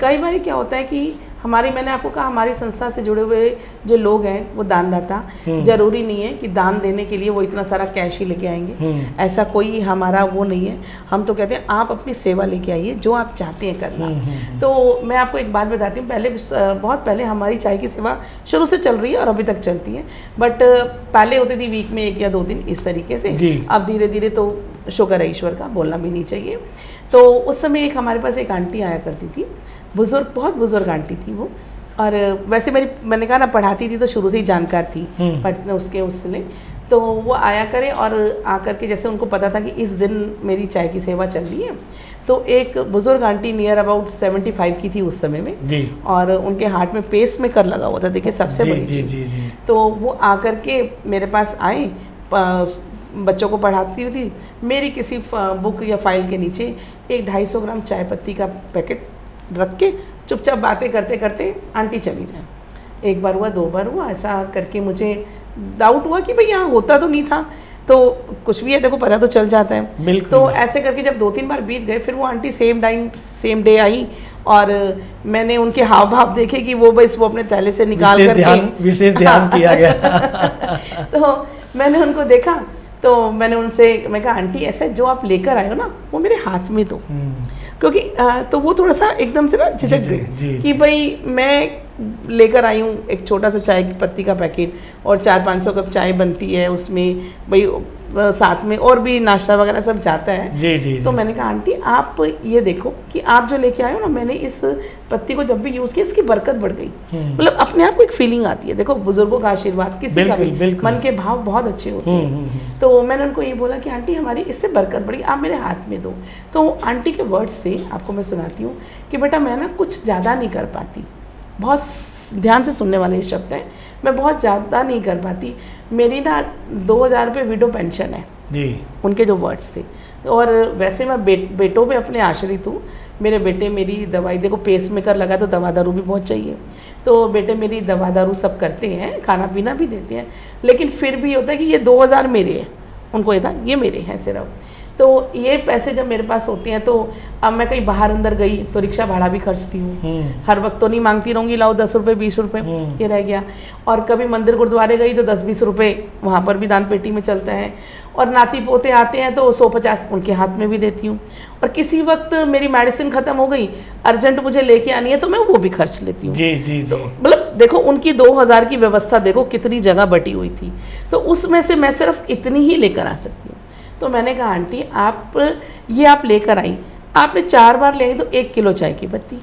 कई बार क्या होता है कि मैंने आपको कहा हमारी संस्था से जुड़े हुए जो लोग हैं वो दानदाता, जरूरी नहीं है कि दान देने के लिए वो इतना सारा कैश ही लेके आएंगे, ऐसा कोई हमारा वो नहीं है। हम तो कहते हैं आप अपनी सेवा लेके आइए, जो आप चाहते हैं करना। तो मैं आपको एक बात बताती हूँ, बहुत पहले हमारी चाय की सेवा शुरू से चल रही है और अभी तक चलती है, बट पहले होती थी वीक में 1 या 2 दिन इस तरीके से। अब धीरे धीरे तो शुक्र है ईश्वर का, बोलना भी नहीं चाहिए। तो उस समय एक हमारे पास एक आंटी आया करती थी, बुजुर्ग, बहुत बुजुर्ग आंटी थी वो। और वैसे मैंने कहा ना पढ़ाती थी तो शुरू से ही जानकार थी पढ़ने उससे। तो वो आया करे और आकर के जैसे उनको पता था कि इस दिन मेरी चाय की सेवा चल रही है, तो एक बुजुर्ग आंटी नियर अबाउट 75 की थी उस समय में जी। और उनके हार्ट में पेस मेकर लगा हुआ था, देखिए सबसे बड़ी चीज़। तो वो आकर के मेरे पास आए, बच्चों को पढ़ाती हुई थी, मेरी किसी बुक या फाइल के नीचे एक 250 ग्राम चाय पत्ती का पैकेट रख के चुपचाप बातें करते करते आंटी चली जाए। 1 बार हुआ, 2 बार हुआ, ऐसा करके मुझे डाउट हुआ कि भाई यहाँ होता तो नहीं था, तो कुछ भी है देखो पता तो चल जाता है। तो ऐसे करके जब 2-3 बार बीत गए, फिर वो आंटी सेम डे आई और मैंने उनके हाव भाव देखे कि वो बस वो अपने थैले से निकाल करके विशेष ध्यान किया गया। तो मैंने उनको देखा, तो मैं कहा आंटी ऐसा जो आप लेकर आए हो ना वो मेरे हाथ में दो, क्योंकि तो वो थोड़ा सा एकदम से ना झिझक गई कि भाई मैं लेकर आई हूँ एक छोटा सा चाय की पत्ती का पैकेट और 400-500 कप चाय बनती है उसमें, भाई साथ में और भी नाश्ता वगैरह सब जाता है। जी। तो मैंने कहा आंटी आप ये देखो कि आप जो लेके आए हो ना, मैंने इस पत्ती को जब भी यूज़ किया इसकी बरकत बढ़ गई। मतलब अपने आप को एक फीलिंग आती है, देखो बुजुर्गों का आशीर्वाद, किसी का भी मन के भाव बहुत अच्छे होते हैं। तो मैंने उनको ये बोला कि आंटी हमारी इससे बरकत बढ़ी, आप मेरे हाथ में दो। तो आंटी के वर्ड्स से आपको मैं सुनाती हूँ कि बेटा मैं ना कुछ ज़्यादा नहीं कर पाती, बहुत ध्यान से सुनने वाले शब्द हैं, मैं बहुत ज़्यादा नहीं कर पाती, मेरी ना 2000 रुपये विडो पेंशन है जी, उनके जो वर्ड्स थे। और वैसे मैं बेटों पे अपने आश्रित हूँ, मेरे बेटे मेरी दवाई, देखो पेस मेकर लगा तो दवा दारू भी बहुत चाहिए, तो बेटे मेरी दवा दारू सब करते हैं, खाना पीना भी देते हैं, लेकिन फिर भी होता है कि ये 2000 मेरे हैं, उनको ये था ये मेरे हैं सिर्फ। तो ये पैसे जब मेरे पास होते हैं तो अब मैं कहीं बाहर अंदर गई तो रिक्शा भाड़ा भी खर्चती हूँ, हर वक्त तो नहीं मांगती रहूँगी लाओ 10 रुपये 20 रुपये, ये रह गया। और कभी मंदिर गुरुद्वारे गई तो 10-20 रुपये वहाँ पर भी दान पेटी में चलता है, और नाती पोते आते हैं तो 100-50 उनके हाथ में भी देती हूँ। और किसी वक्त मेरी मेडिसिन ख़त्म हो गई, अर्जेंट मुझे लेके आनी है तो मैं वो भी खर्च लेती हूँ। जी। तो मतलब देखो उनकी 2000 की व्यवस्था देखो कितनी जगह बटी हुई थी, तो उसमें से मैं सिर्फ इतनी ही लेकर आ सकती हूँ। तो मैंने कहा आंटी आप लेकर आई, आपने 4 बार ले आई तो 1 किलो चाय की पत्ती,